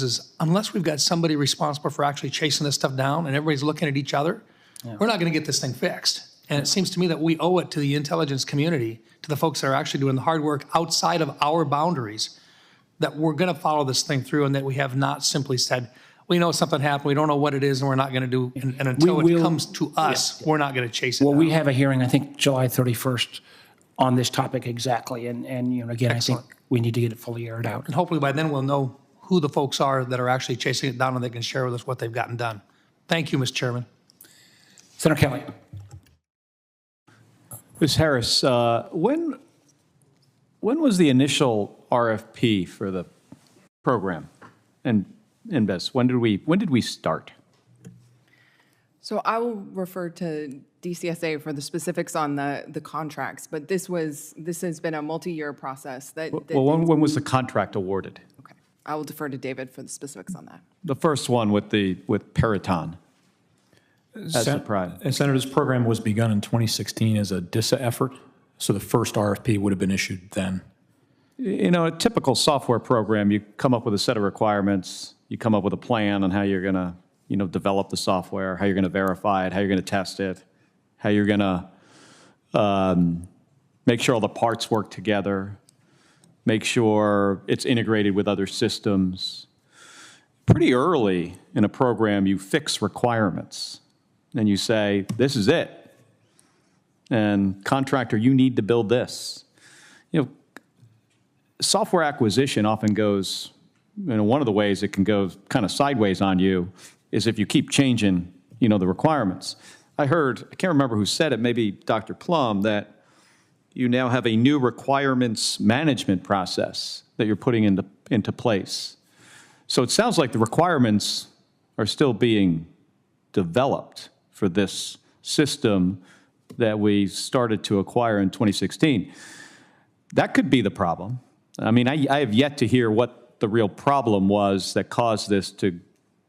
is unless we've got somebody responsible for actually chasing this stuff down and everybody's looking at each other, we're not going to get this thing fixed. And it seems to me that we owe it to the intelligence community, to the folks that are actually doing the hard work outside of our boundaries, that we're going to follow this thing through and that we have not simply said, we know something happened, we don't know what it is, and we're not going to do, and until it comes to us, we're not going to chase it Well, down. we have a hearing, I think, July 31st on this topic exactly. And you know, again, Excellent. I think we need to get it fully aired out. And hopefully by then we'll know who the folks are that are actually chasing it down and they can share with us what they've gotten done. Thank you, Mr. Chairman. Senator Kelly. Ms. Harris, when was the initial RFP for the program and NBIS? When did we start? So I will refer to DCSA for the specifics on the contracts, but this has been a multi-year process. Well, when was the contract awarded? Okay, I will defer to David for the specifics on that. The first one with Peraton. And Senator, this program was begun in 2016 as a DISA effort, so the first RFP would have been issued then. You know, a typical software program, you come up with a set of requirements, you come up with a plan on how you're going to, develop the software, how you're going to verify it, how you're going to test it, how you're going to make sure all the parts work together, make sure it's integrated with other systems. Pretty early in a program, you fix requirements. And you say, this is it. And contractor, you need to build this. Software acquisition often goes, one of the ways it can go kind of sideways on you is if you keep changing, the requirements. I can't remember who said it, maybe Dr. Plum, that you now have a new requirements management process that you're putting into place. So it sounds like the requirements are still being developed for this system that we started to acquire in 2016. That could be the problem. I mean, I have yet to hear what the real problem was that caused this to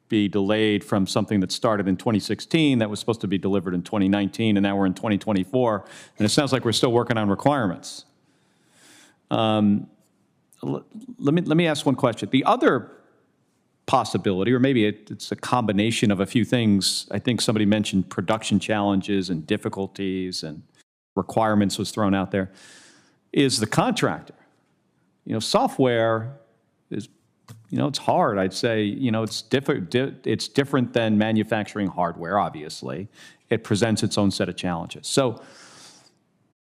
be delayed from something that started in 2016 that was supposed to be delivered in 2019, and now we're in 2024, and it sounds like we're still working on requirements. Let me ask one question. The other possibility, or maybe it's a combination of a few things. I think somebody mentioned production challenges and difficulties and requirements was thrown out there, is the contractor. Software is, it's hard. I'd say, it's different than manufacturing hardware, obviously. It presents its own set of challenges. So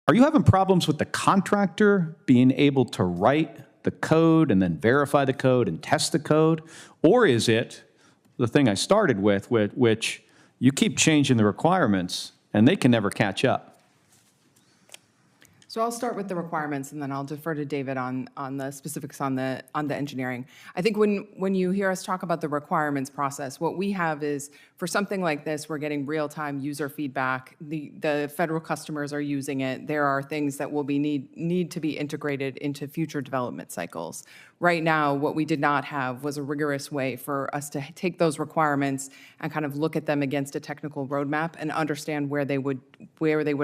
are you having problems with the contractor being able to write the code and then verify the code and test the code? Or is it the thing I started with, which you keep changing the requirements and they can never catch up? So I'll start with the requirements, and then I'll defer to David on the specifics on the engineering. I think when you hear us talk about the requirements process, what we have is, for something like this, we're getting real-time user feedback. The federal customers are using it. There are things that will need to be integrated into future development cycles. Right now, what we did not have was a rigorous way for us to take those requirements and kind of look at them against a technical roadmap and understand where they would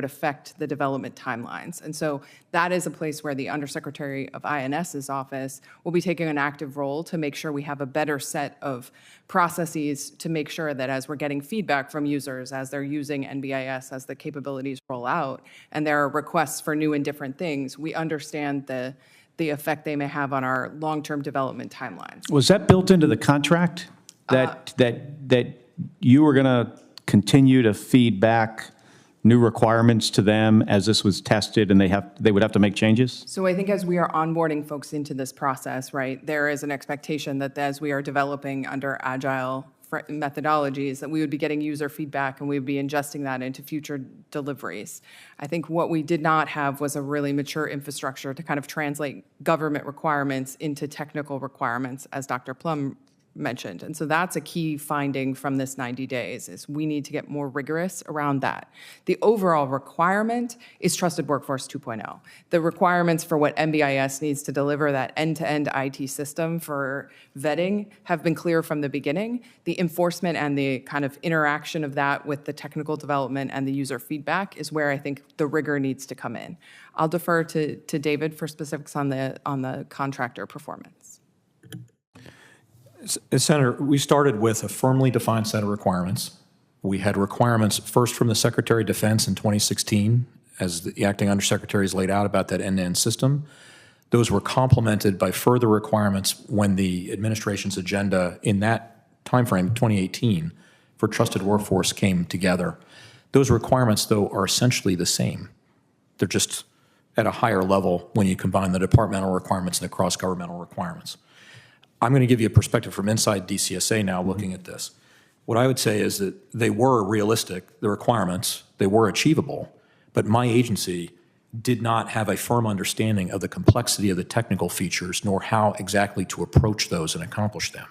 affect the development timelines. And so that is a place where the Undersecretary of INS's office will be taking an active role to make sure we have a better set of processes to make sure that as we're getting feedback from users, as they're using NBIS, as the capabilities roll out, and there are requests for new and different things, we understand the effect they may have on our long-term development timelines. Was that built into the contract that you were going to continue to feed back new requirements to them as this was tested, and they would have to make changes? So I think as we are onboarding folks into this process, right, there is an expectation that as we are developing under agile methodologies, that we would be getting user feedback and we would be ingesting that into future deliveries. I think what we did not have was a really mature infrastructure to kind of translate government requirements into technical requirements, as Dr. Plum mentioned. And so that's a key finding from this 90 days, is we need to get more rigorous around that. The overall requirement is Trusted Workforce 2.0. The requirements for what NBIS needs to deliver, that end-to-end IT system for vetting, have been clear from the beginning. The enforcement and the kind of interaction of that with the technical development and the user feedback is where I think the rigor needs to come in. I'll defer to David for specifics on the contractor performance. Senator, we started with a firmly defined set of requirements. We had requirements first from the Secretary of Defense in 2016, as the acting undersecretary has laid out about that end-to-end system. Those were complemented by further requirements when the administration's agenda in that timeframe, 2018, for trusted workforce came together. Those requirements, though, are essentially the same. They're just at a higher level when you combine the departmental requirements and the cross-governmental requirements. I'm going to give you a perspective from inside DCSA now looking at this. What I would say is that they were realistic, the requirements, they were achievable, but my agency did not have a firm understanding of the complexity of the technical features nor how exactly to approach those and accomplish them.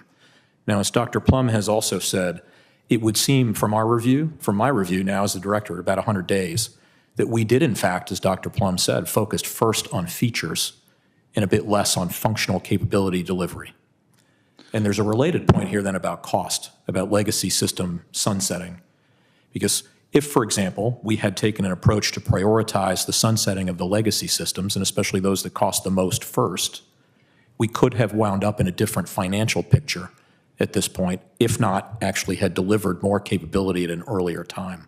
Now, as Dr. Plum has also said, it would seem from my review now as the director, about 100 days, that we did in fact, as Dr. Plum said, focused first on features and a bit less on functional capability delivery. And there's a related point here then about cost, about legacy system sunsetting. Because if, for example, we had taken an approach to prioritize the sunsetting of the legacy systems, and especially those that cost the most first, we could have wound up in a different financial picture at this point, if not actually had delivered more capability at an earlier time.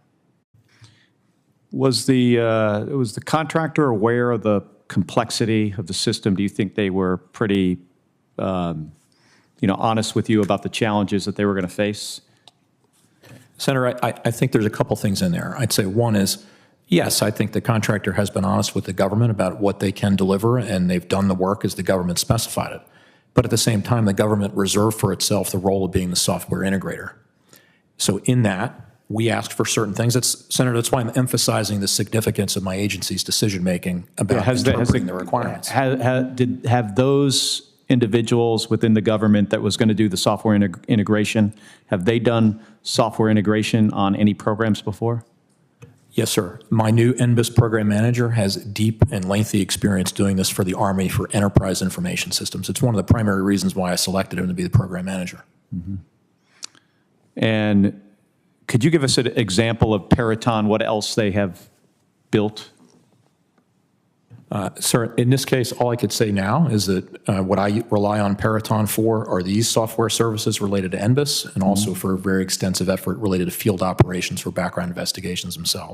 Was the contractor aware of the complexity of the system? Do you think they were pretty, honest with you about the challenges that they were going to face? Senator, I think there's a couple things in there. I'd say one is, yes, I think the contractor has been honest with the government about what they can deliver, and they've done the work as the government specified it. But at the same time, the government reserved for itself the role of being the software integrator. So in that, we asked for certain things. Senator, that's why I'm emphasizing the significance of my agency's decision-making about interpreting the requirements. Have those individuals within the government that was going to do the software integration, have they done software integration on any programs before? Yes, sir. My new NBIS program manager has deep and lengthy experience doing this for the Army for enterprise information systems. It's one of the primary reasons why I selected him to be the program manager. Mm-hmm. And could you give us an example of Peraton, what else they have built? Sir, in this case, all I could say now is that what I rely on Peraton for are these software services related to NBIS and also for a very extensive effort related to field operations for background investigations themselves.